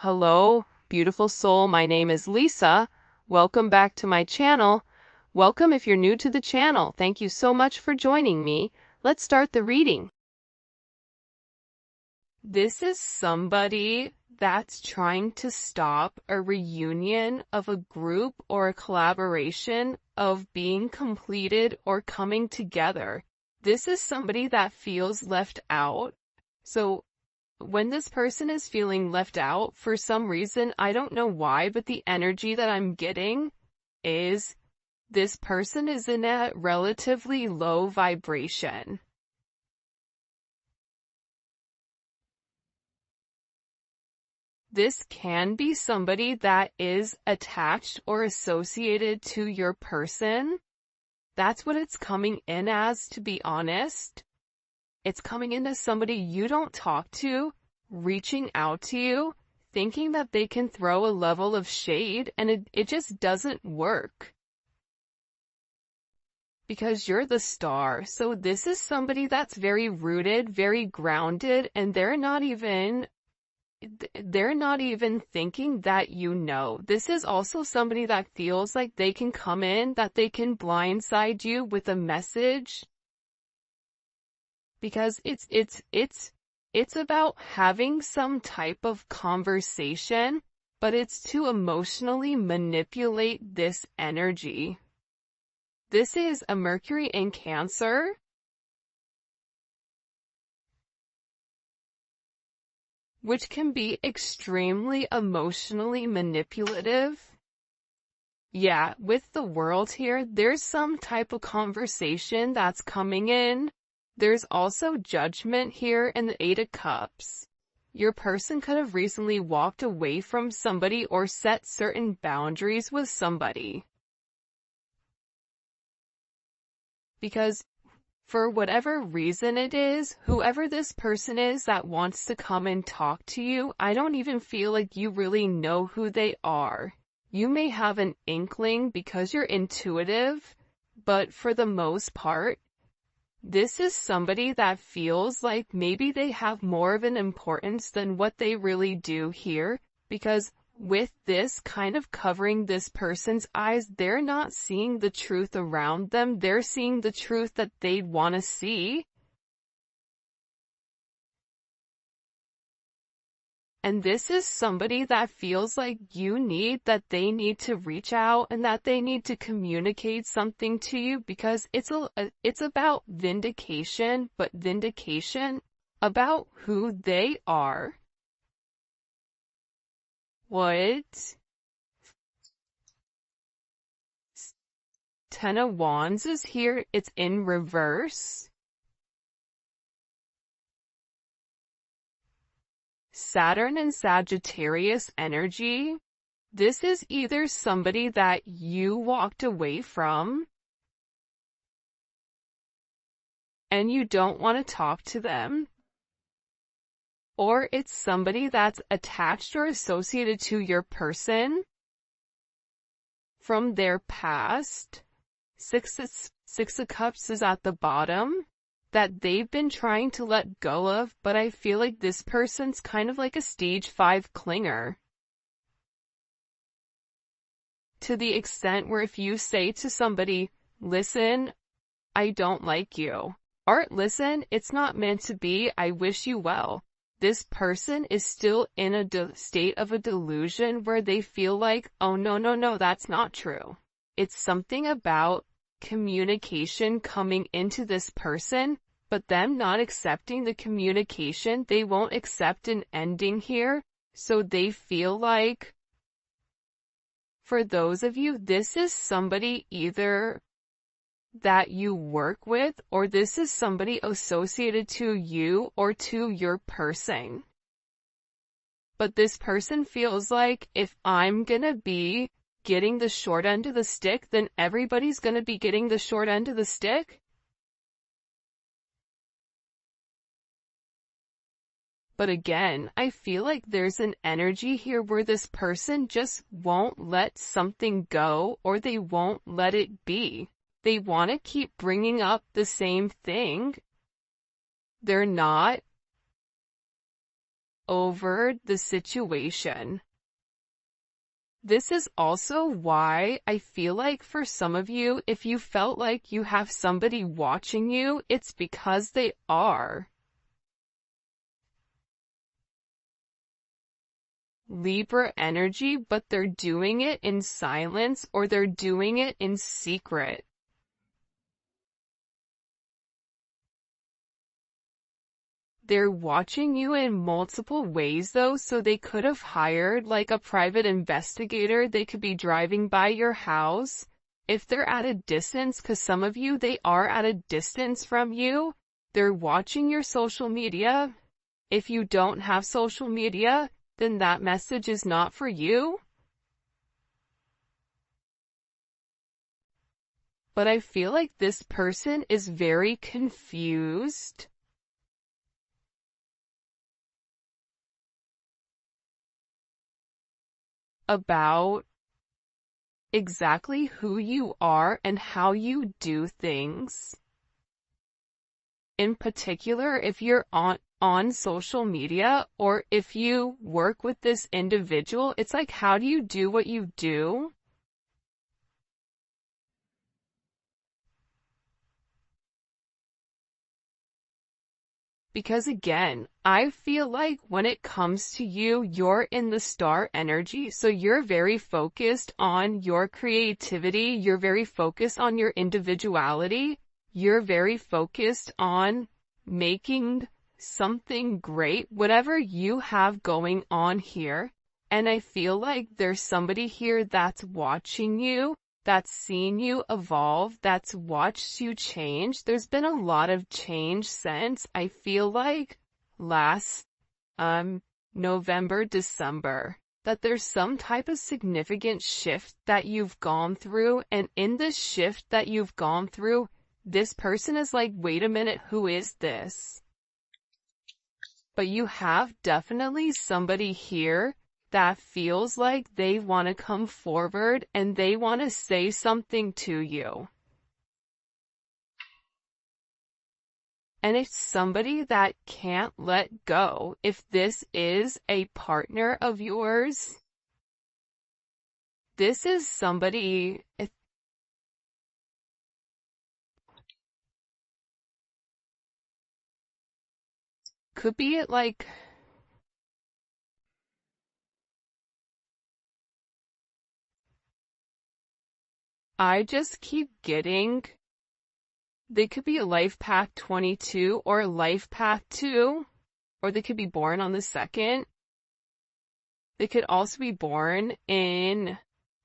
Hello, beautiful soul. My name is Lisa. Welcome back to my channel. Welcome if you're new to the channel. Thank you so much for joining me. Let's start the reading. This is somebody that's trying to stop a reunion of a group or a collaboration of being completed or coming together. This is somebody that feels left out. So when this person is feeling left out, for some reason, I don't know why, but the energy that I'm getting is this person is in a relatively low vibration. This can be somebody that is attached or associated to your person. That's what it's coming in as, to be honest. It's coming in as somebody you don't talk to, reaching out to you, thinking that they can throw a level of shade, and it just doesn't work. Because you're the star. So this is somebody that's very rooted, very grounded, and they're not even thinking that you know. This is also somebody that feels like they can come in, that they can blindside you with a message. Because it's about having some type of conversation, but it's to emotionally manipulate this energy. This is a Mercury in Cancer. Which can be extremely emotionally manipulative. Yeah, with the world here, there's some type of conversation that's coming in. There's also judgment here in the Eight of Cups. Your person could have recently walked away from somebody or set certain boundaries with somebody. Because for whatever reason it is, whoever this person is that wants to come and talk to you, I don't even feel like you really know who they are. You may have an inkling because you're intuitive, but for the most part, this is somebody that feels like maybe they have more of an importance than what they really do here, because with this kind of covering this person's eyes, they're not seeing the truth around them. They're seeing the truth that they want to see. And this is somebody that feels like that they need to reach out and that they need to communicate something to you, because it's about vindication, but vindication about who they are. What? Ten of Wands is here. It's in reverse. Saturn and Sagittarius energy. This is either somebody that you walked away from and you don't want to talk to them, or it's somebody that's attached or associated to your person from their past. Six of Cups is at the bottom, that they've been trying to let go of, but I feel like this person's kind of like a stage 5 clinger. To the extent where if you say to somebody, listen, I don't like you, or listen, it's not meant to be, I wish you well, this person is still in a state of a delusion where they feel like, oh no, that's not true. It's something about communication coming into this person, but them not accepting the communication. They won't accept an ending here, so they feel like, for those of you, this is somebody either that you work with, or this is somebody associated to you or to your person. But this person feels like, if I'm gonna be getting the short end of the stick, then everybody's gonna be getting the short end of the stick. But again, I feel like there's an energy here where this person just won't let something go, or they won't let it be. They want to keep bringing up the same thing. They're not over the situation. This is also why I feel like for some of you, if you felt like you have somebody watching you, it's because they are. Libra energy, but they're doing it in silence or they're doing it in secret. They're watching you in multiple ways though, so they could have hired like a private investigator. They could be driving by your house. If they're at a distance, because some of you, they are at a distance from you, they're watching your social media. If you don't have social media, then that message is not for you. But I feel like this person is very confused about exactly who you are and how you do things. In particular, if you're on social media or if you work with this individual, it's like, how do you do what you do? Because again, I feel like when it comes to you, you're in the star energy, so you're very focused on your creativity, you're very focused on your individuality, you're very focused on making something great, whatever you have going on here. And I feel like there's somebody here that's watching you, that's seen you evolve, that's watched you change. There's been a lot of change since, I feel like, last November, December, that there's some type of significant shift that you've gone through, and in this shift that you've gone through, this person is like, wait a minute, who is this? But you have definitely somebody here that feels like they want to come forward and they want to say something to you. And it's somebody that can't let go. If this is a partner of yours, this is somebody, it could be like, I just keep getting, they could be a life path 22 or life path 2, or they could be born on the 2nd. They could also be born in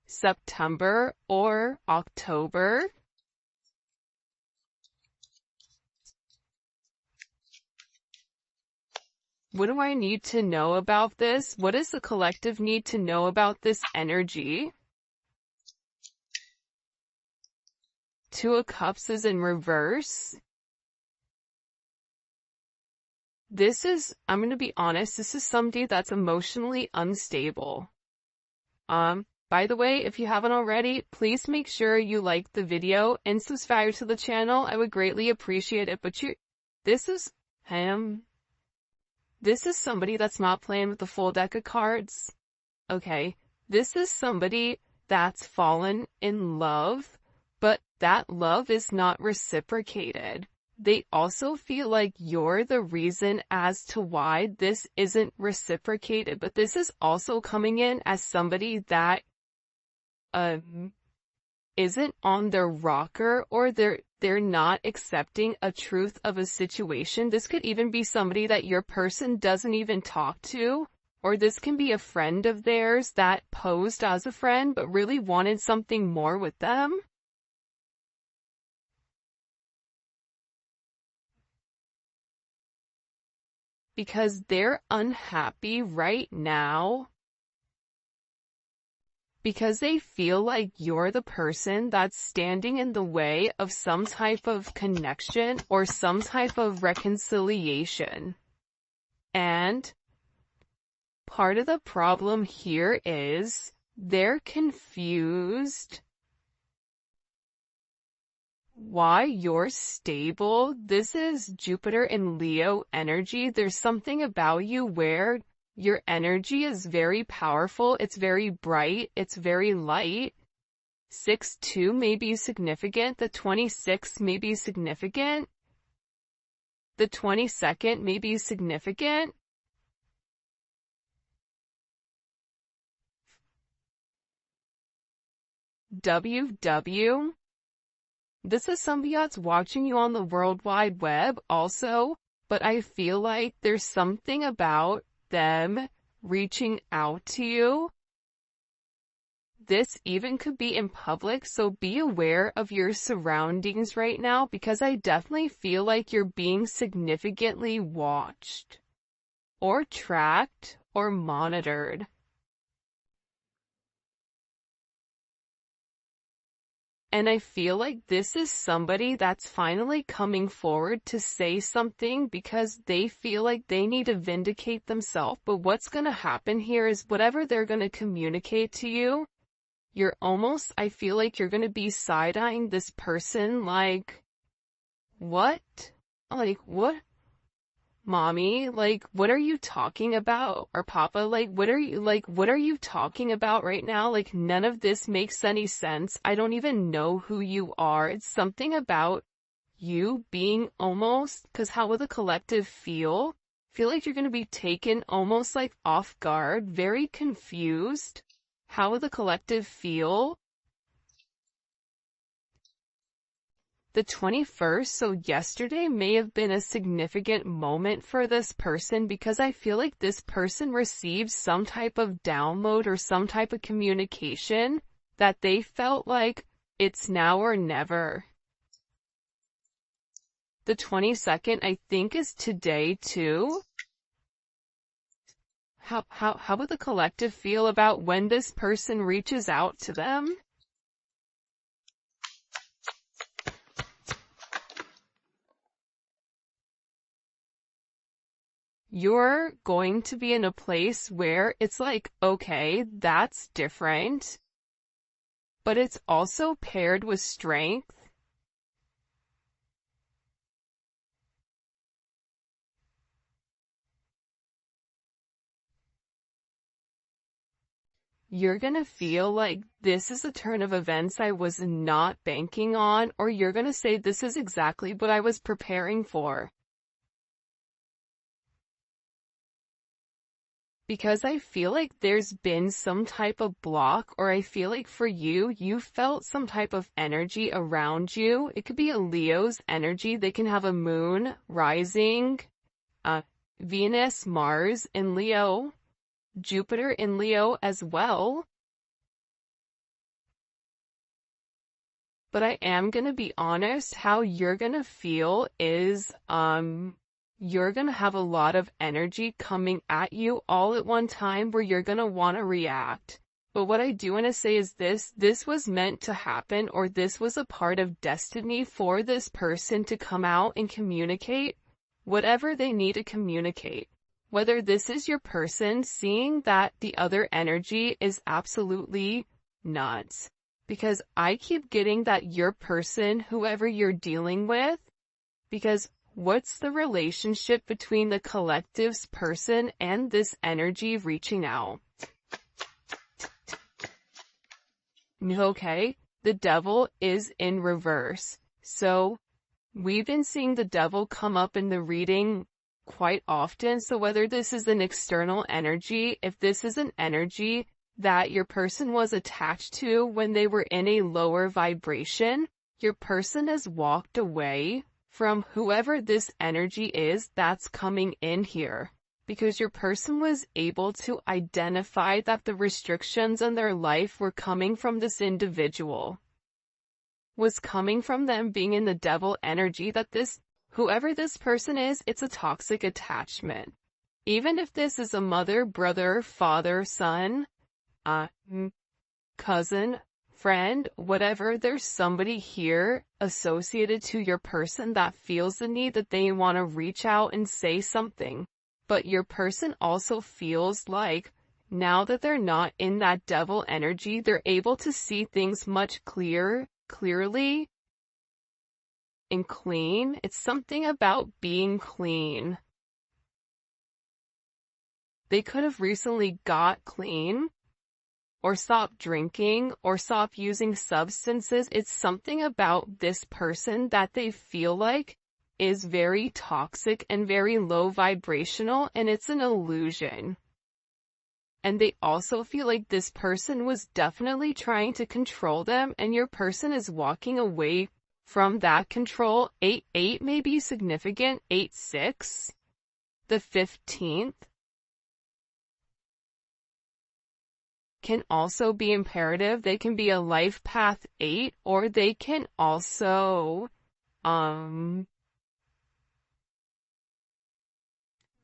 September or October. What do I need to know about this? What does the collective need to know about this energy? Two of Cups is in reverse. This is, I'm going to be honest, this is somebody that's emotionally unstable. By the way, if you haven't already, please make sure you like the video and subscribe to the channel. I would greatly appreciate it. But this is him. This is somebody that's not playing with the full deck of cards. Okay. This is somebody that's fallen in love, but that love is not reciprocated. They also feel like you're the reason as to why this isn't reciprocated, but this is also coming in as somebody that isn't on their rocker, or they're not accepting a truth of a situation. This could even be somebody that your person doesn't even talk to, or this can be a friend of theirs that posed as a friend but really wanted something more with them. Because they're unhappy right now because they feel like you're the person that's standing in the way of some type of connection or some type of reconciliation. And part of the problem here is they're confused why you're stable. This is Jupiter in Leo energy. There's something about you where Your energy is very powerful, it's very bright, it's very light. 6-2 may be significant, the 26 may be significant, the 22nd may be significant. WW. This is somebody that's watching you on the World Wide Web also, but I feel like there's something about them reaching out to you. This even could be in public, so be aware of your surroundings right now, because I definitely feel like you're being significantly watched, or tracked, or monitored. And I feel like this is somebody that's finally coming forward to say something because they feel like they need to vindicate themselves. But what's going to happen here is whatever they're going to communicate to you, I feel like you're going to be side-eyeing this person like, what? Like, what? Mommy, like, what are you talking about? Or Papa, like, what are you talking about right now? Like, none of this makes any sense. I don't even know who you are. It's something about you being almost, because how will the collective feel? Feel like you're going to be taken almost like off guard, very confused. How will the collective feel? The 21st, so yesterday may have been a significant moment for this person because I feel like this person received some type of download or some type of communication that they felt like it's now or never. The 22nd, I think, is today too. How would the collective feel about when this person reaches out to them? You're going to be in a place where it's like, okay, that's different, but it's also paired with strength. You're gonna feel like this is a turn of events I was not banking on, or you're gonna say this is exactly what I was preparing for. Because I feel like there's been some type of block, or I feel like for you, you felt some type of energy around you. It could be a Leo's energy. They can have a moon, rising, Venus, Mars in Leo, Jupiter in Leo as well. But I am going to be honest, how you're going to feel is, you're going to have a lot of energy coming at you all at one time where you're going to want to react. But what I do want to say is this was meant to happen, or this was a part of destiny for this person to come out and communicate whatever they need to communicate. Whether this is your person seeing that the other energy is absolutely nuts. Because I keep getting that your person, whoever you're dealing with, because what's the relationship between the collective's person and this energy reaching out? Okay, the devil is in reverse. So we've been seeing the devil come up in the reading quite often. So whether this is an external energy, if this is an energy that your person was attached to when they were in a lower vibration, your person has walked away from whoever this energy is that's coming in here, because your person was able to identify that the restrictions in their life were coming from this individual, was coming from them being in the devil energy, that whoever this person is, it's a toxic attachment. Even if this is a mother, brother, father, son, cousin, friend, whatever, there's somebody here associated to your person that feels the need that they want to reach out and say something. But your person also feels like now that they're not in that devil energy, they're able to see things much clearly and clean. It's something about being clean. They could have recently got clean, or stopped drinking, or stopped using substances. It's something about this person that they feel like is very toxic and very low vibrational, and it's an illusion. And they also feel like this person was definitely trying to control them, and your person is walking away from that control. 8-8 may be significant. 8-6, the 15th, can also be imperative. They can be a life path 8, or they can also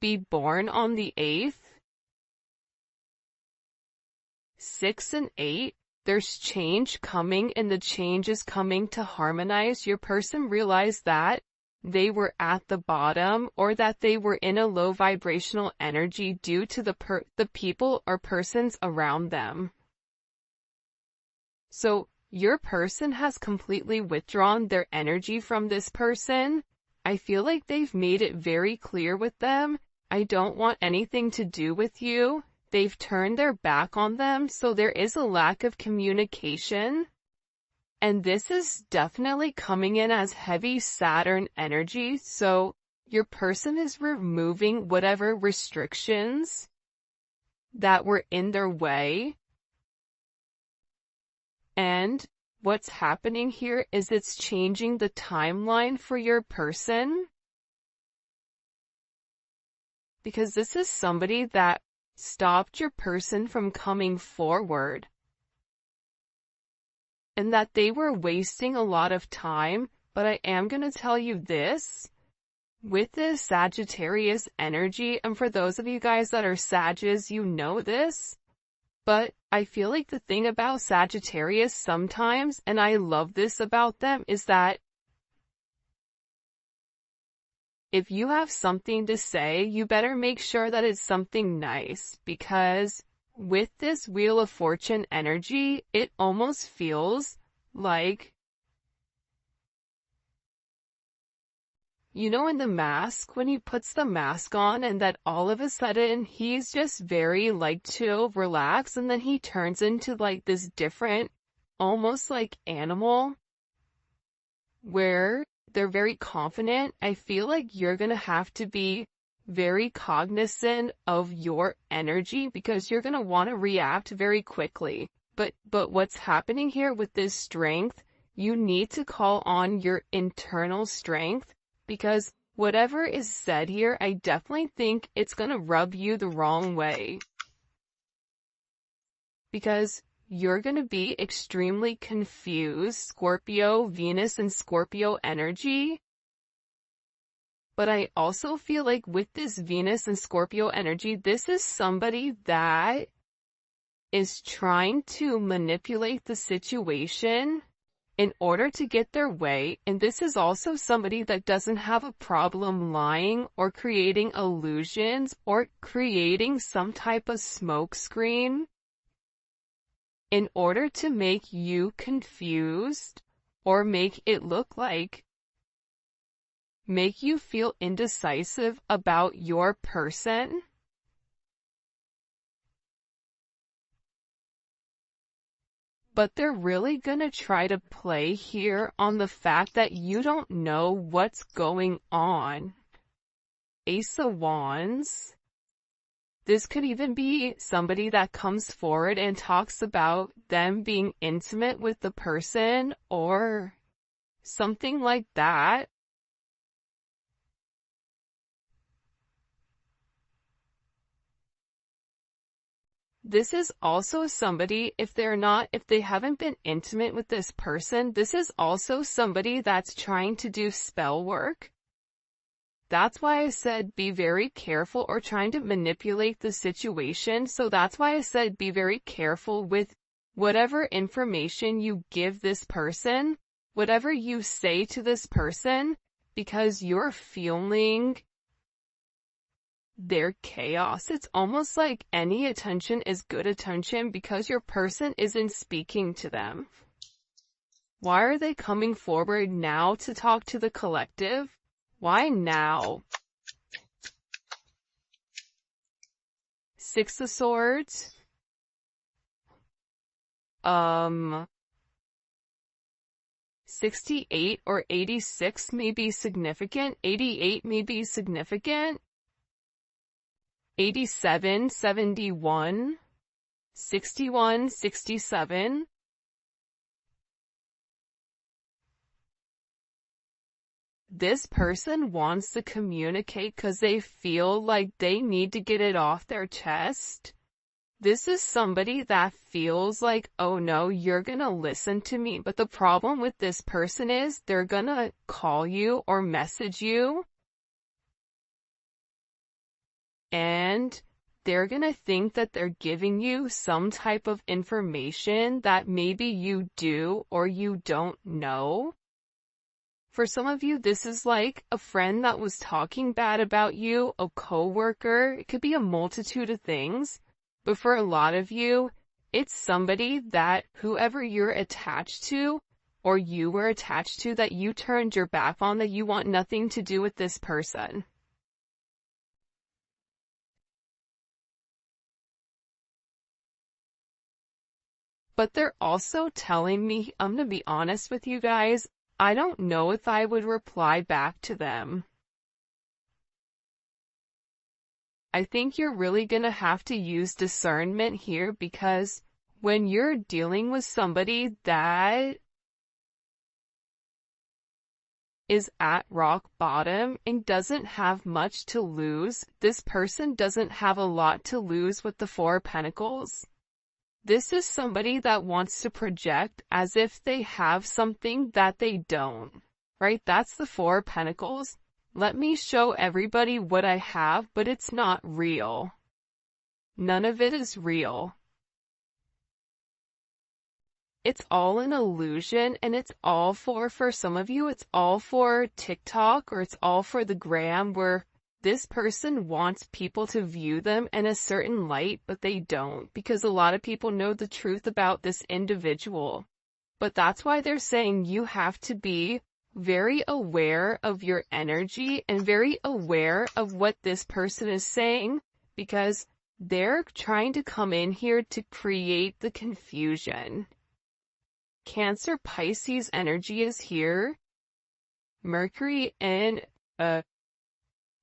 be born on the 8th. 6 and 8, there's change coming, and the change is coming to harmonize. Your person realized that they were at the bottom, or that they were in a low vibrational energy due to the people or persons around them. So your person has completely withdrawn their energy from this person. I feel like they've made it very clear with them, I don't want anything to do with you. They've turned their back on them, so there is a lack of communication. And this is definitely coming in as heavy Saturn energy, so your person is removing whatever restrictions that were in their way. And what's happening here is it's changing the timeline for your person. Because this is somebody that stopped your person from coming forward. And that they were wasting a lot of time, but I am going to tell you this. With this Sagittarius energy, and for those of you guys that are Sagittarius, you know this, but I feel like the thing about Sagittarius sometimes, and I love this about them, is that if you have something to say, you better make sure that it's something nice, because with this Wheel of Fortune energy, it almost feels like, you know, in The Mask, when he puts the mask on and that all of a sudden he's just very like chill, relaxed, and then he turns into like this different, almost like animal, where they're very confident. I feel like you're gonna have to be very cognizant of your energy, because you're going to want to react very quickly. But what's happening here with this strength, you need to call on your internal strength, because whatever is said here, I definitely think it's going to rub you the wrong way. Because you're going to be extremely confused, Scorpio, Venus and Scorpio energy. But I also feel like with this Venus and Scorpio energy, this is somebody that is trying to manipulate the situation in order to get their way. And this is also somebody that doesn't have a problem lying or creating illusions or creating some type of smokescreen in order to make you confused or make it look like, make you feel indecisive about your person. But they're really gonna try to play here on the fact that you don't know what's going on. Ace of Wands. This could even be somebody that comes forward and talks about them being intimate with the person or something like that. This is also somebody, if they haven't been intimate with this person, this is also somebody that's trying to do spell work. That's why I said be very careful, or trying to manipulate the situation. So that's why I said be very careful with whatever information you give this person, whatever you say to this person, because you're feeling their chaos. It's almost like any attention is good attention because your person isn't speaking to them. Why are they coming forward now to talk to the collective? Why now? Six of Swords. 68 or 86 may be significant. 88 may be significant. 87, 71, 61, 67. This person wants to communicate because they feel like they need to get it off their chest. This is somebody that feels like, oh no, you're gonna listen to me. But the problem with this person is they're gonna call you or message you, and they're gonna think that they're giving you some type of information that maybe you do or you don't know. For some of you, this is like a friend that was talking bad about you, a coworker. It could be a multitude of things. But for a lot of you, it's somebody that whoever you're attached to or you were attached to that you turned your back on, that you want nothing to do with this person. But they're also telling me, I'm gonna be honest with you guys, I don't know if I would reply back to them. I think you're really gonna have to use discernment here, because when you're dealing with somebody that is at rock bottom and doesn't have much to lose, this person doesn't have a lot to lose with the Four of Pentacles. This is somebody that wants to project as if they have something that they don't, right? That's the Four of Pentacles. Let me show everybody what I have, but it's not real. None of it is real. It's all an illusion, and it's all for some of you, it's all for TikTok, or it's all for the gram, where this person wants people to view them in a certain light, but they don't, because a lot of people know the truth about this individual. But that's why they're saying you have to be very aware of your energy and very aware of what this person is saying, because they're trying to come in here to create the confusion. Cancer, Pisces energy is here. Mercury and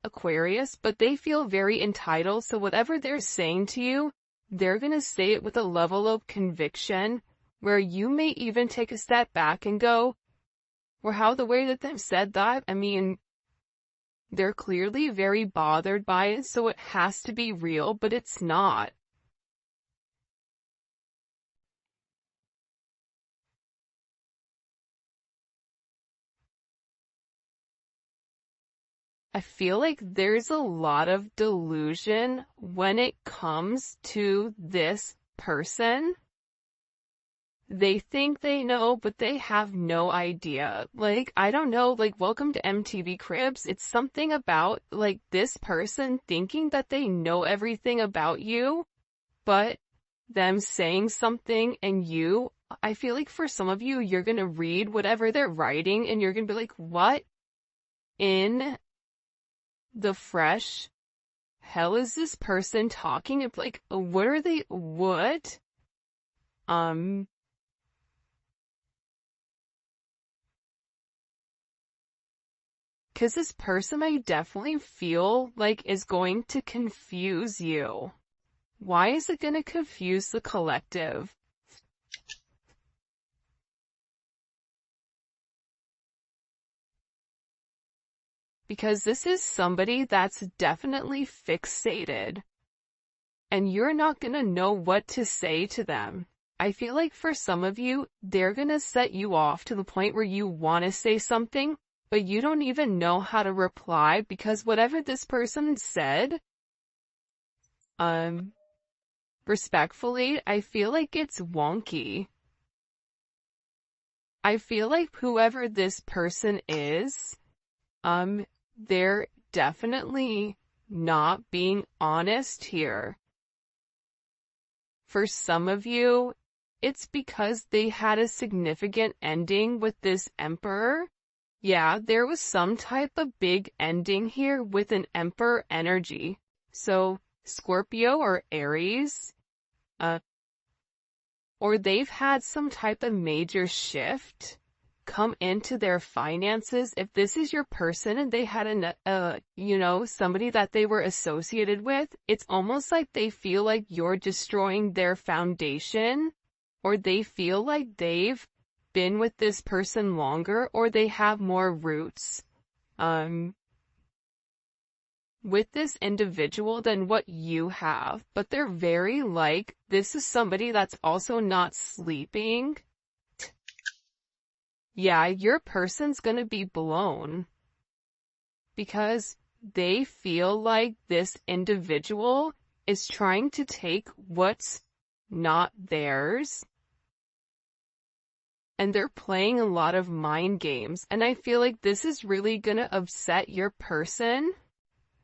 Aquarius, but they feel very entitled, so whatever they're saying to you, they're gonna say it with a level of conviction, where you may even take a step back and go, well, how the way that they've said that, I mean, they're clearly very bothered by it, so it has to be real, but it's not. I feel like there's a lot of delusion when it comes to this person. They think they know, but they have no idea. Like, I don't know, like, welcome to MTV Cribs. It's something about, like, this person thinking that they know everything about you, but them saying something and you, I feel like for some of you, you're gonna read whatever they're writing and you're gonna be like, what in the fresh hell is this person talking? It's like, what are they, what? Because this person I definitely feel like is going to confuse you. Why is it going to confuse the collective? Because this is somebody that's definitely fixated, and you're not going to know what to say to them. I feel like for some of you, they're going to set you off to the point where you want to say something, but you don't even know how to reply, because whatever this person said, respectfully, I feel like it's wonky. I feel like whoever this person is, they're definitely not being honest here. For some of you, it's because they had a significant ending with this emperor. Yeah, there was some type of big ending here with an emperor energy. So Scorpio or Aries, or they've had some type of major shift come into their finances. If this is your person and they had somebody that they were associated with, it's almost like they feel like you're destroying their foundation, or they feel like they've been with this person longer, or they have more roots with this individual than what you have. But they're very like, this is somebody that's also not sleeping. Yeah, your person's gonna be blown because they feel like this individual is trying to take what's not theirs, and they're playing a lot of mind games. And I feel like this is really gonna upset your person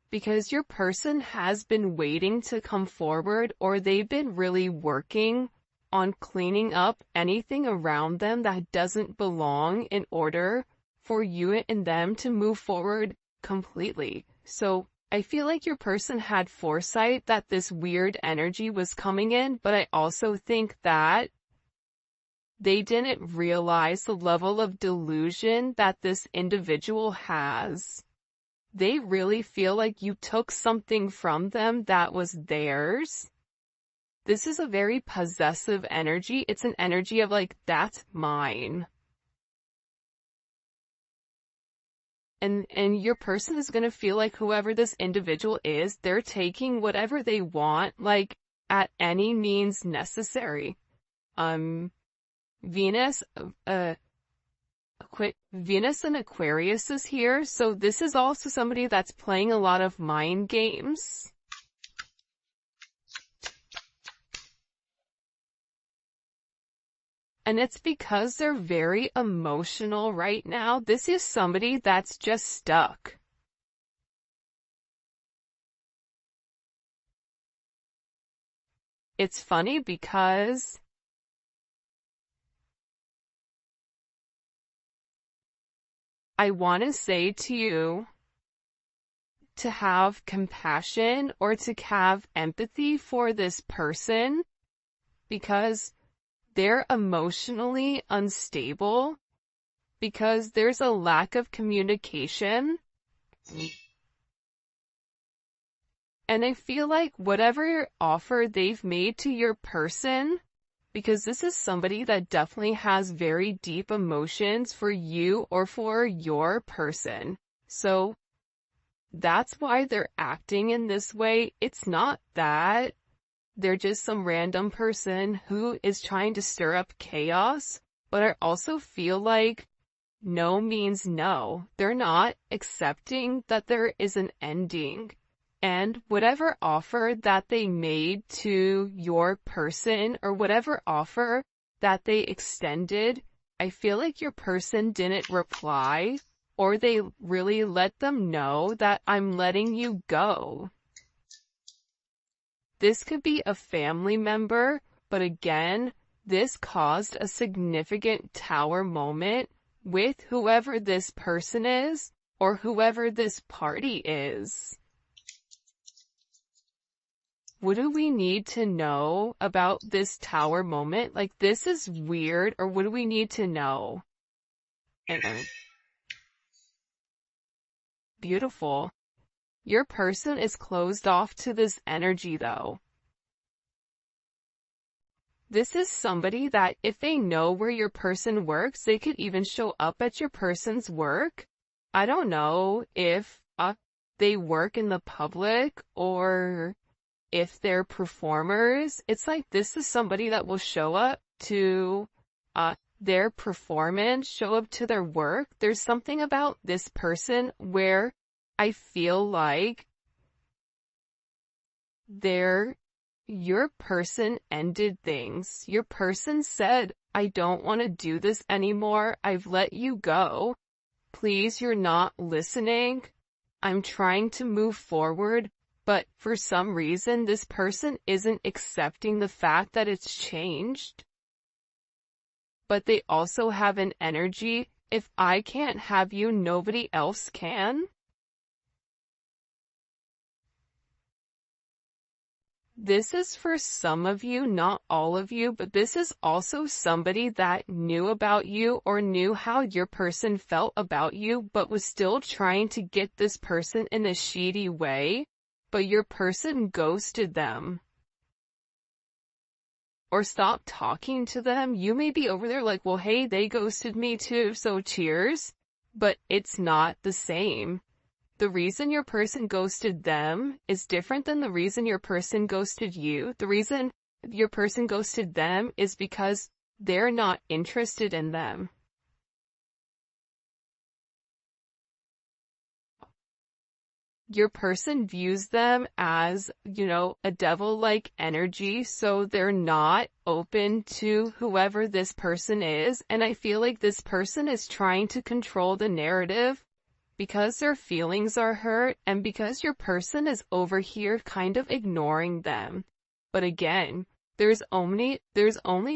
because your person has been waiting to come forward, or they've been really working on cleaning up anything around them that doesn't belong in order for you and them to move forward completely. So I feel like your person had foresight that this weird energy was coming in, but I also think that they didn't realize the level of delusion that this individual has. They really feel like you took something from them that was theirs. This is a very possessive energy. It's an energy of like, that's mine. And your person is going to feel like whoever this individual is, they're taking whatever they want, like, at any means necessary. Venus and Aquarius is here, so this is also somebody that's playing a lot of mind games. And it's because they're very emotional right now. This is somebody that's just stuck. It's funny because I want to say to you to have compassion or to have empathy for this person, because they're emotionally unstable, because there's a lack of communication. And I feel like whatever offer they've made to your person, because this is somebody that definitely has very deep emotions for you or for your person. So that's why they're acting in this way. It's not that they're just some random person who is trying to stir up chaos, but I also feel like no means no. They're not accepting that there is an ending. And whatever offer that they made to your person, or whatever offer that they extended, I feel like your person didn't reply, or they really let them know that I'm letting you go. This could be a family member, but again, this caused a significant tower moment with whoever this person is, or whoever this party is. What do we need to know about this tower moment? Like, this is weird, or what do we need to know? Beautiful. Your person is closed off to this energy though. This is somebody that if they know where your person works, they could even show up at your person's work. I don't know if they work in the public or if they're performers. It's like this is somebody that will show up to their performance, show up to their work. There's something about this person where I feel like your person ended things. Your person said, I don't want to do this anymore. I've let you go. Please, you're not listening. I'm trying to move forward, but for some reason, this person isn't accepting the fact that it's changed. But they also have an energy, if I can't have you, nobody else can. This is for some of you, not all of you, but this is also somebody that knew about you or knew how your person felt about you, but was still trying to get this person in a shady way, but your person ghosted them. Or stopped talking to them. You may be over there like, well, hey, they ghosted me too, so cheers. But it's not the same. The reason your person ghosted them is different than the reason your person ghosted you. The reason your person ghosted them is because they're not interested in them. Your person views them as, a devil-like energy, so they're not open to whoever this person is. And I feel like this person is trying to control the narrative because their feelings are hurt and because your person is over here kind of ignoring them. But again, there's only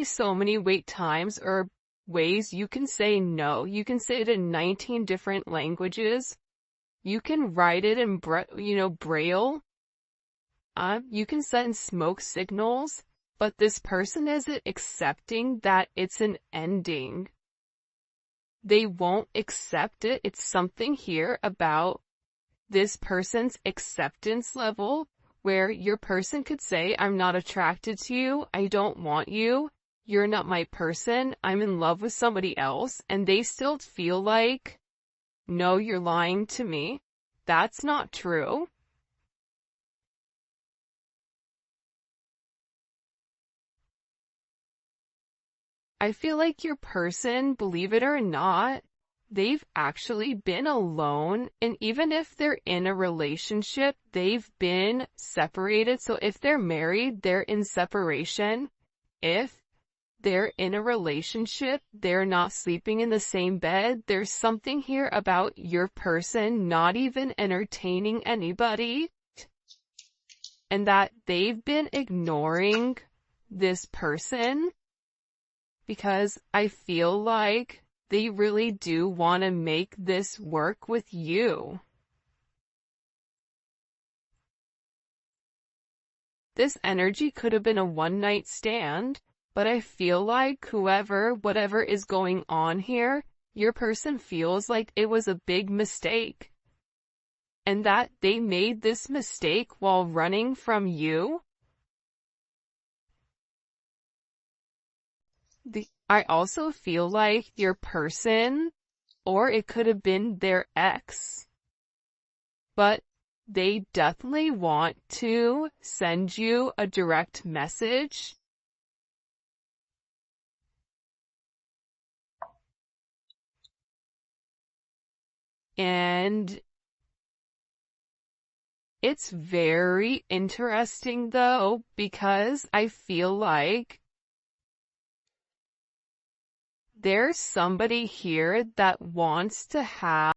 so many wait times or ways you can say no. You can say it in 19 different languages. You can write it in Braille. You can send smoke signals, but this person isn't accepting that it's an ending. They won't accept it. It's something here about this person's acceptance level where your person could say, I'm not attracted to you. I don't want you. You're not my person. I'm in love with somebody else. And they still feel like, no, you're lying to me. That's not true. I feel like your person, believe it or not, they've actually been alone, and even if they're in a relationship, they've been separated. So if they're married, they're in separation. If they're in a relationship, they're not sleeping in the same bed. There's something here about your person not even entertaining anybody, and that they've been ignoring this person because I feel like they really do want to make this work with you. This energy could have been a one-night stand, but I feel like whatever is going on here, your person feels like it was a big mistake. And that they made this mistake while running from you. I also feel like your person, or it could have been their ex, but they definitely want to send you a direct message. And it's very interesting though, because I feel like there's somebody here that wants to have